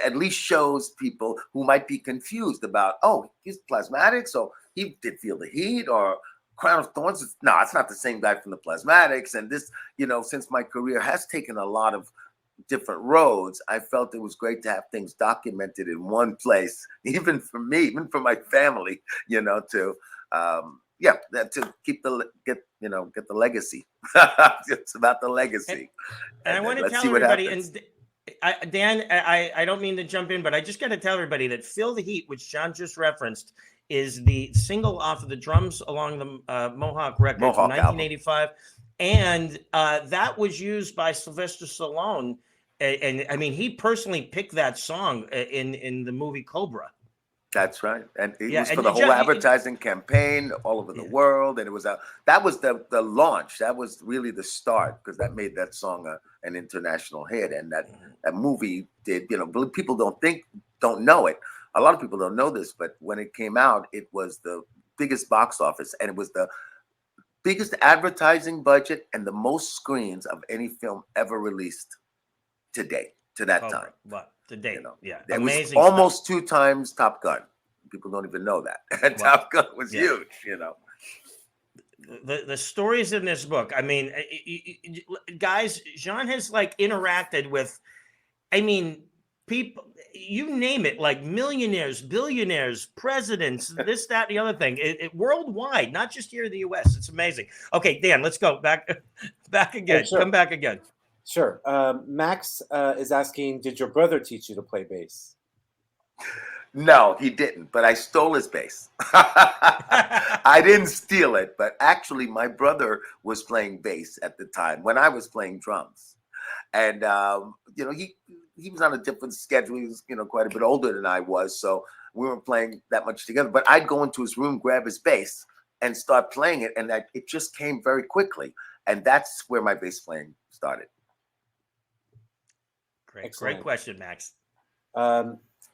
at least shows people who might be confused about, he's Plasmatics, so he did Feel the Heat, or Crown of Thorns. No, it's not the same guy from the Plasmatics. And this, since my career has taken a lot of different roads, I felt it was great to have things documented in one place, even for me, even for my family, to yeah, that to get the legacy. It's about the legacy. And I want to let's tell see what everybody, happens. and Dan, I don't mean to jump in, but I just got to tell everybody that Feel the Heat, which John just referenced, is the single off of the Drums Along the Mohawk record from Mohawk album. 1985. And that was used by Sylvester Stallone. And I mean, he personally picked that song in the movie Cobra. That's right, and it Yeah, was for and the whole John, advertising campaign all over the world, and it was that was the launch. That was really the start, because that made that song an international hit, and that movie did. People don't know it. A lot of people don't know this, but when it came out, it was the biggest box office, and it was the biggest advertising budget and the most screens of any film ever released to that time. What? Today, yeah, it amazing. was almost 2 times Top Gun. People don't even know that. And Top Gun was huge, The stories in this book. I mean, guys, Jean has like interacted with, I mean, people, you name it, like millionaires, billionaires, presidents, this, that, the other thing, worldwide, not just here in the U.S. It's amazing. Okay, Dan, let's go back again. Oh, sure. Come back again. Sure. Max is asking, did your brother teach you to play bass? No, he didn't, but I stole his bass. I didn't steal it, but actually my brother was playing bass at the time when I was playing drums. And, he was on a different schedule. He was, quite a bit older than I was, so we weren't playing that much together. But I'd go into his room, grab his bass, and start playing it, and it just came very quickly. And that's where my bass playing started. Great question, Max.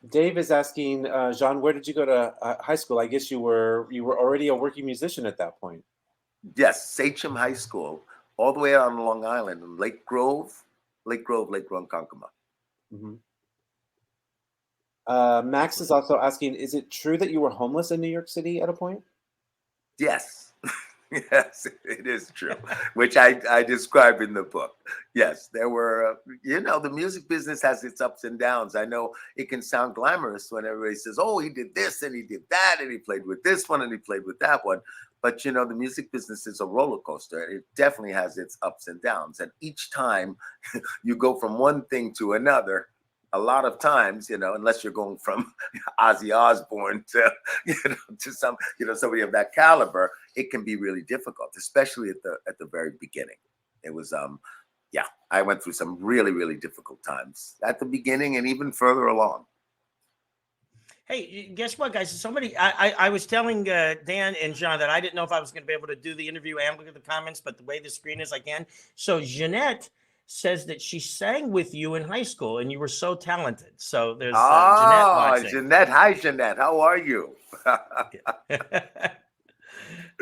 Dave is asking, Jean, where did you go to high school? I guess you were already a working musician at that point. Yes, Sachem High School, all the way out on Long Island, in Lake Grove, Ronkonkoma. Mm-hmm. Max is also asking, is it true that you were homeless in New York City at a point? Yes. Yes, it is true, which I describe in the book. Yes, there were, the music business has its ups and downs. I know it can sound glamorous when everybody says, oh, he did this and he did that and he played with this one and he played with that one. But, the music business is a roller coaster. It definitely has its ups and downs. And each time you go from one thing to another, a lot of times, unless you're going from Ozzy Osbourne to, to somebody of that caliber, it can be really difficult, especially at the very beginning. It was, I went through some really, really difficult times at the beginning and even further along. Hey, guess what, guys? I was telling Dan and John that I didn't know if I was going to be able to do the interview and look at the comments, but the way the screen is, I can. So Jeanette says that she sang with you in high school and you were so talented. So there's Jeanette watching. Jeanette. Hi, Jeanette. How are you?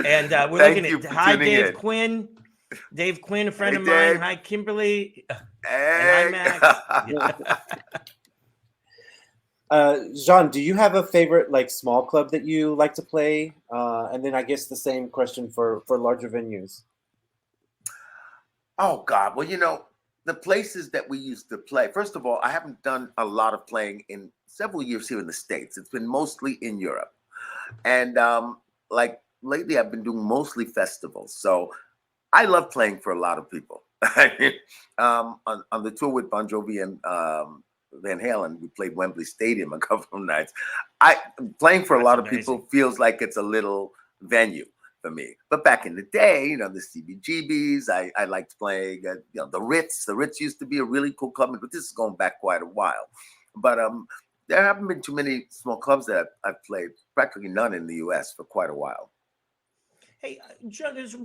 And we're looking at, hi, Dave Quinn. Dave Quinn, a friend of mine. Hi, Kimberly. Hey. And hi, Max. Jean, do you have a favorite small club that you like to play? And then I guess the same question for larger venues. Oh, God. Well, the places that we used to play, first of all, I haven't done a lot of playing in several years here in the States. It's been mostly in Europe. And lately, I've been doing mostly festivals. So I love playing for a lot of people. On the tour with Bon Jovi and Van Halen, we played Wembley Stadium a couple of nights. Playing for a lot of people feels like it's a little venue for me. But back in the day, the CBGBs, I liked playing, the Ritz. The Ritz used to be a really cool club, but this is going back quite a while. But there haven't been too many small clubs that I've played, practically none in the U.S. for quite a while. Hey, John, there's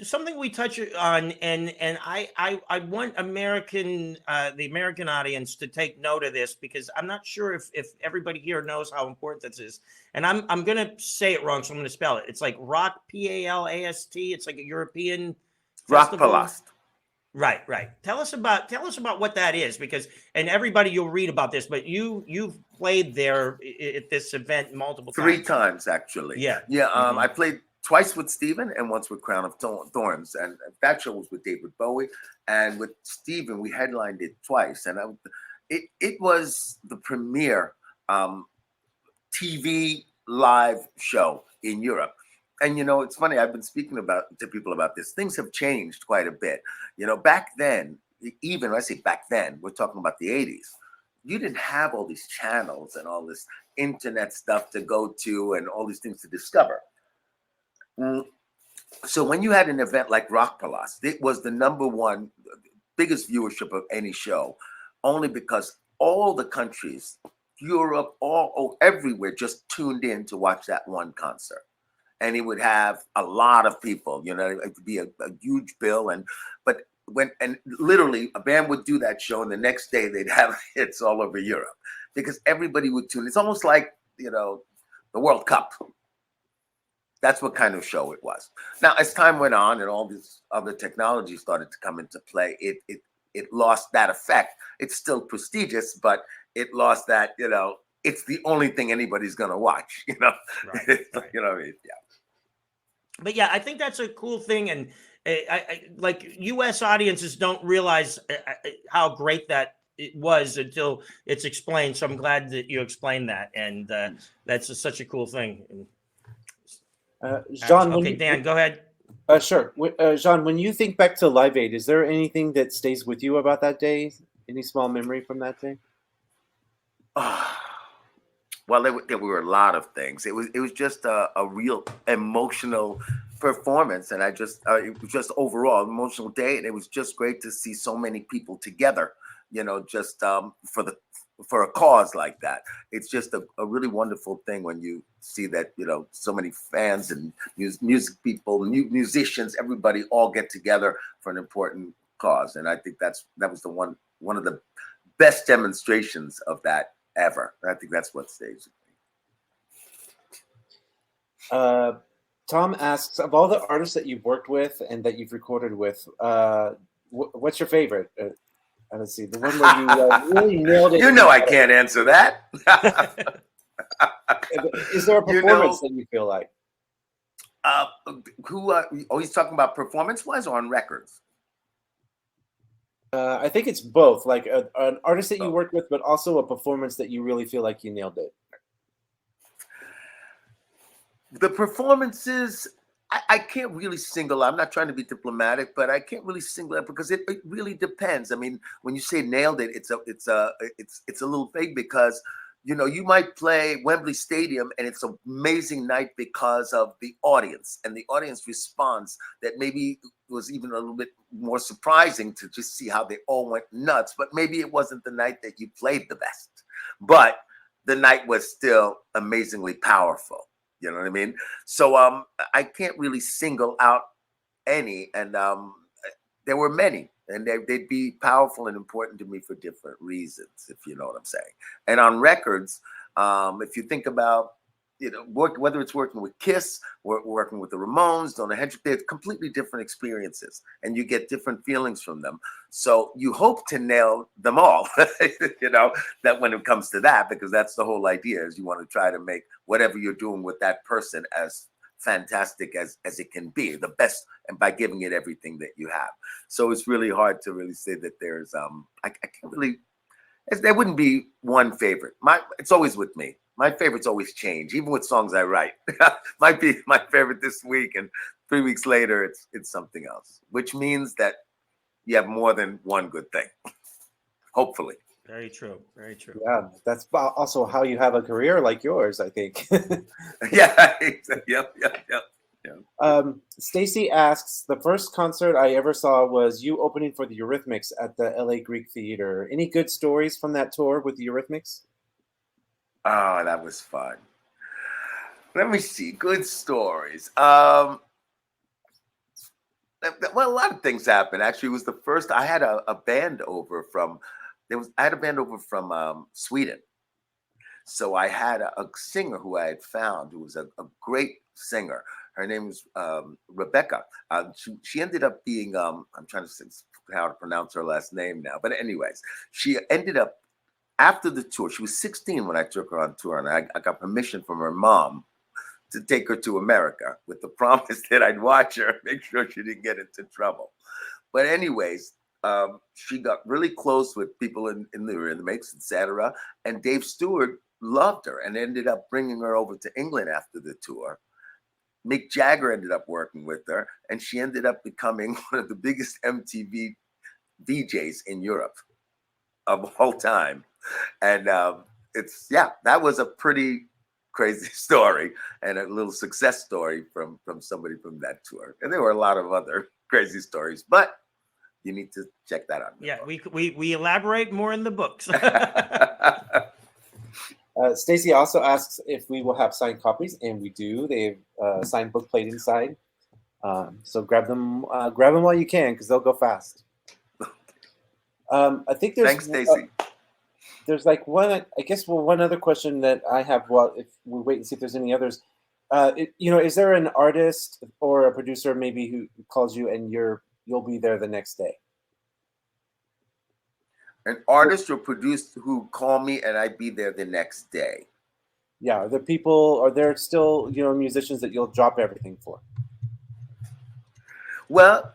something we touch on, and I want the American audience to take note of this, because I'm not sure if everybody here knows how important this is. And I'm gonna say it wrong, so I'm gonna spell it. It's like Rock, Palast. It's like a European festival. Rock Palast. Right. Tell us about what that is, because, and everybody, you'll read about this, but you've played there at this event multiple times. 3 times actually. Yeah. Mm-hmm. I played twice with Steven and once with Crown of Thorns, and that show was with David Bowie, and with Steven we headlined it twice, and it was the premier TV live show in Europe. And it's funny. I've been speaking to people about this. Things have changed quite a bit. Back then, even when I say back then, we're talking about the 80s. You didn't have all these channels and all this internet stuff to go to and all these things to discover. So when you had an event like Rock Palace, it was the number one, biggest viewership of any show, only because all the countries, Europe, everywhere, just tuned in to watch that one concert. And it would have a lot of people, it would be a huge bill. But literally a band would do that show and the next day they'd have hits all over Europe because everybody would tune. It's almost like, the World Cup. That's what kind of show it was. Now, as time went on and all this other technology started to come into play, it lost that effect. It's still prestigious, but it lost that, it's the only thing anybody's going to watch, Right. You know what I mean? Yeah. But yeah, I think that's a cool thing. And I like U.S. audiences don't realize how great that it was until it's explained. So I'm glad that you explained that. And that's such a cool thing. John, okay, Dan, go ahead. Sure. John, when you think back to Live Aid, is there anything that stays with you about that day? Any small memory from that day? Well, there were a lot of things. It was just a real emotional performance, and it was just overall emotional day, and it was just great to see so many people together. Just for a cause like that. It's just a really wonderful thing when you see that so many fans and music people, musicians, everybody all get together for an important cause, and I think that was one of the best demonstrations of that ever. I think that's what stays with me. Tom asks, of all the artists that you've worked with and that you've recorded with, what's your favorite? Let's see, the one where you really nailed it. I can't answer that. Is there a performance that you feel like? He's talking about performance-wise or on records? I think it's both, like an artist that you worked with, but also a performance that you really feel like you nailed it. The performances, I can't really single. I'm not trying to be diplomatic, but I can't really single out because it really depends. I mean, when you say nailed it, it's a little vague because you might play Wembley Stadium and it's an amazing night because of the audience and the audience response that maybe was even a little bit more surprising to just see how they all went nuts. But maybe it wasn't the night that you played the best, but the night was still amazingly powerful. You know what I mean? So I can't really single out any, and there were many, and they'd be powerful and important to me for different reasons, if you know what I'm saying. And on records, if you think about, whether it's working with Kiss, working with the Ramones, Donna Hendrix, they're completely different experiences, and you get different feelings from them. So you hope to nail them all, that when it comes to that, because that's the whole idea, is you want to try to make whatever you're doing with that person as fantastic as it can be, the best, and by giving it everything that you have. So it's really hard to really say that there's, I can't really, there wouldn't be one favorite. It's always with me. My favorites always change, even with songs I write. Might be my favorite this week, and 3 weeks later, it's something else, which means that you have more than one good thing, hopefully. Very true. Very true. Yeah, that's also how you have a career like yours, I think. Yeah. Yep. Stacy asks, the first concert I ever saw was you opening for the Eurythmics at the LA Greek Theater. Any good stories from that tour with the Eurythmics? Oh, that was fun. Let me see. Good stories. Well, a lot of things happened. Actually, it was the first. I had a band over from. I had a band over from Sweden. So I had a singer who I had found who was a great singer. Her name was Rebecca. She ended up being. I'm trying to think how to pronounce her last name now. But anyways, she ended up. After the tour, she was 16 when I took her on tour, and I got permission from her mom to take her to America with the promise that I'd watch her, make sure she didn't get into trouble. But anyways, she got really close with people in the Eurythmics, etc. And Dave Stewart loved her and ended up bringing her over to England after the tour. Mick Jagger ended up working with her, and she ended up becoming one of the biggest MTV DJs in Europe of all time. And that was a pretty crazy story and a little success story from somebody from that tour. And there were a lot of other crazy stories, but you need to check that out. Yeah, we elaborate more in the books. Stacy also asks if we will have signed copies, and we do. They have signed book plate inside, so grab them while you can, because they'll go fast. I think there's. Thanks, Stacy. There's like one. I guess one other question that I have. Well, if we wait and see if there's any others, is there an artist or a producer maybe who calls you and you'll be there the next day? An artist or producer who call me and I'd be there the next day. Yeah, are there still musicians that you'll drop everything for? Well,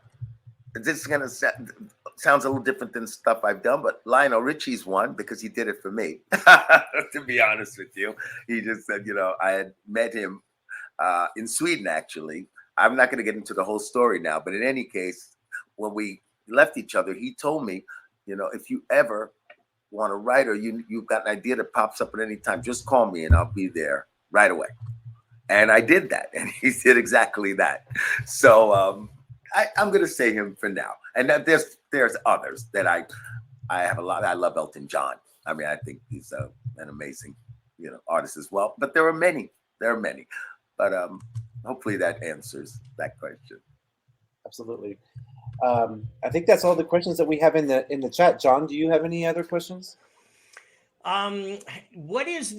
this is gonna sounds a little different than stuff I've done, but Lionel Richie's one because he did it for me. To be honest with you, he just said, I had met him in Sweden actually. I'm not going to get into the whole story now, but in any case, when we left each other, he told me, if you ever want to write or you've got an idea that pops up at any time, just call me and I'll be there right away. And I did that, and he did exactly that. So I'm going to say him for now. And there's others that I have a lot. I love Elton John. I mean, I think he's an amazing artist as well. But there are many. But hopefully that answers that question. Absolutely. I think that's all the questions that we have in the chat. John, do you have any other questions? What is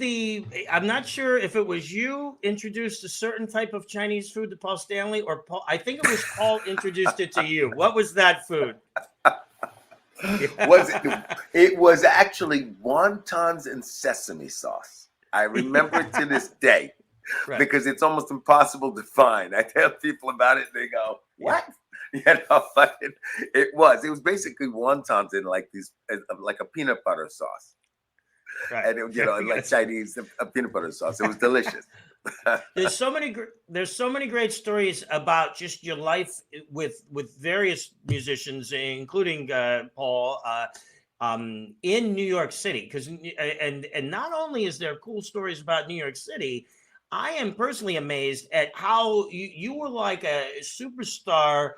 I'm not sure if it was you introduced a certain type of Chinese food to Paul Stanley, or Paul, I think it was Paul introduced it to you. What was that food? It was actually wontons and sesame sauce. I remember it to this day. Right. Because it's almost impossible to find. I tell people about it, and they go, "What?" But it was basically wontons in like a peanut butter sauce, right? And it, like Chinese peanut butter sauce. It was delicious. There's so many great stories about just your life with various musicians, including Paul. In New York City, because and not only is there cool stories about New York City, I am personally amazed at how you were like a superstar,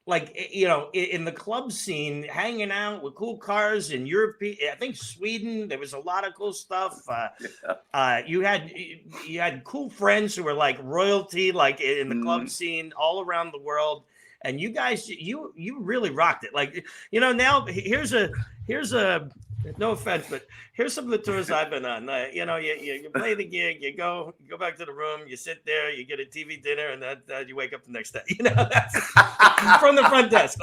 like, in the club scene, hanging out with cool cars in Europe. I think Sweden, there was a lot of cool stuff. You had cool friends who were like royalty, like in the club scene all around the world. And you guys, you really rocked it. Like, now here's a no offense, but here's some of the tours I've been on. You play the gig, you go back to the room, you sit there, you get a TV dinner, and then you wake up the next day. That's from the front desk.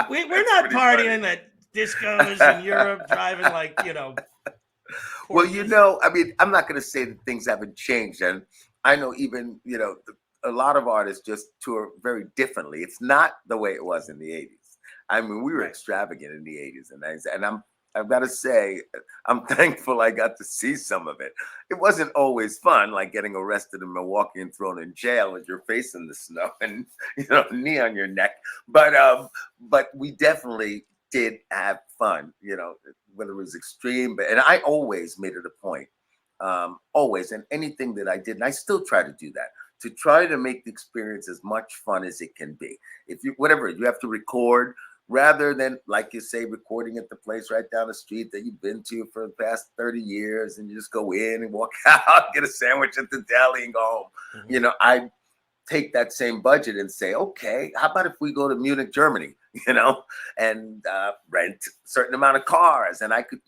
We're not partying at discos in Europe, driving like, Well, I mean, I'm not going to say that things haven't changed, and I know even a lot of artists just tour very differently. It's not the way it was in the 80s. I mean, we were extravagant in the 80s and 90s, and I've got to say, I'm thankful I got to see some of it. It wasn't always fun, like getting arrested in Milwaukee and thrown in jail with your face in the snow and knee on your neck. But we definitely did have fun, whether it was extreme. And I always made it a point, always, and anything that I did, and I still try to do that, to try to make the experience as much fun as it can be. If you have to record, rather than, like you say, recording at the place right down the street that you've been to for the past 30 years, and you just go in and walk out, get a sandwich at the deli and go home. Mm-hmm. I take that same budget and say, okay, how about if we go to Munich, Germany, and rent a certain amount of cars, and I could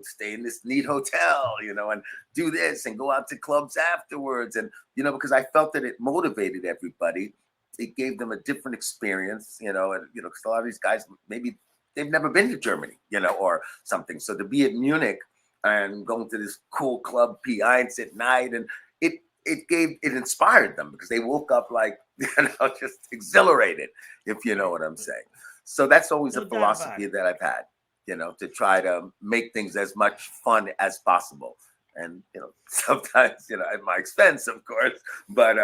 stay in this neat hotel, and do this and go out to clubs afterwards. And, because I felt that it motivated everybody. It gave them a different experience, and, because a lot of these guys, maybe they've never been to Germany, or something. So to be at Munich and going to this cool club P1 at night, and it inspired them, because they woke up like, just exhilarated, if you know what I'm saying. So that's always a philosophy that I've had, to try to make things as much fun as possible. and sometimes at my expense, of course, but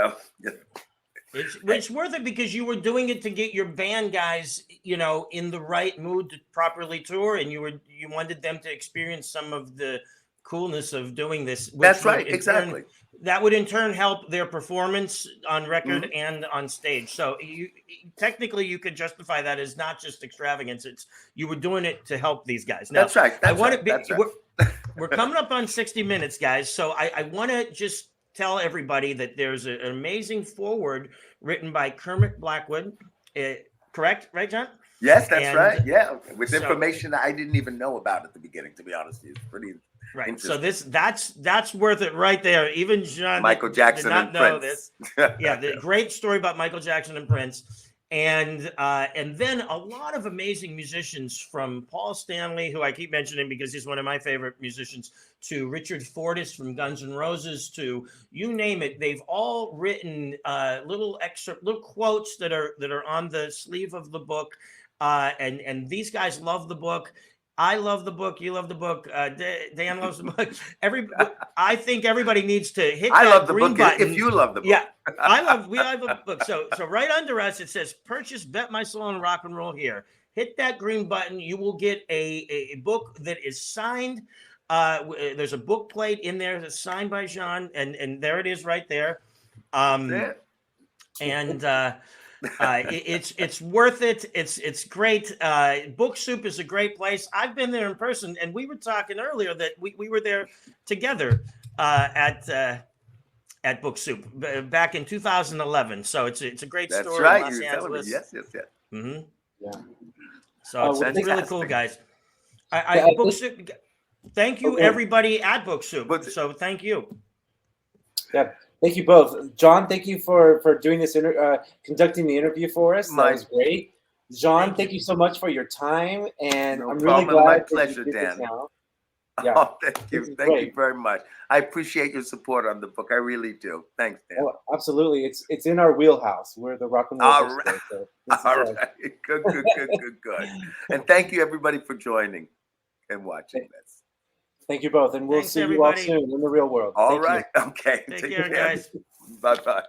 It's worth it because you were doing it to get your band guys, in the right mood to properly tour, and you wanted them to experience some of the coolness of doing this. That's right, exactly. That would in turn help their performance on record and on stage. So technically you could justify that as not just extravagance. It's you were doing it to help these guys. Now, that's right. We're coming up on 60 minutes, guys. So I want to just tell everybody that there's an amazing foreword written by Kermit Blackwood. Correct? Right, John? Yes, that's right. Yeah. With information that I didn't even know about at the beginning, to be honest with you. It's pretty right. So that's worth it right there. Even John Michael Jackson did not and know Prince. This. Yeah, the great story about Michael Jackson and Prince. And then a lot of amazing musicians, from Paul Stanley, who I keep mentioning because he's one of my favorite musicians, to Richard Fortus from Guns N' Roses, to you name it. They've all written little quotes that are on the sleeve of the book. And these guys love the book. I love the book. You love the book. Dan loves the book. I think everybody needs to hit that green button. If you love the book. Yeah, I love the book. So right under us, it says, purchase Bet My Soul on Rock and Roll here. Hit that green button. You will get a book that is signed. There's a book plate in there that's signed by Jean, and there it is right there. It's worth it. It's great. Book Soup is a great place. I've been there in person, and we were talking earlier that we were there together at Book Soup back in 2011. So it's a great That's story. Right. In Los Angeles. Yes. Mm-hmm. Yeah. So it's really cool, guys. Book Soup. Thank you, everybody at Book Soup. So thank you. Yeah. Thank you both. John, thank you for doing this, conducting the interview for us. That was great. John, thank you so much for your time. And I'm really glad. My pleasure, Dan. Now. Yeah. Oh, thank you. Thank you very much. I appreciate your support on the book. I really do. Thanks, Dan. Oh, absolutely. It's in our wheelhouse. We're the rock and roll. All right. All right. Good. And thank you, everybody, for joining and watching this. Thank you both, and we'll see you all soon in the real world. All right. Okay. Take care, guys. Bye-bye.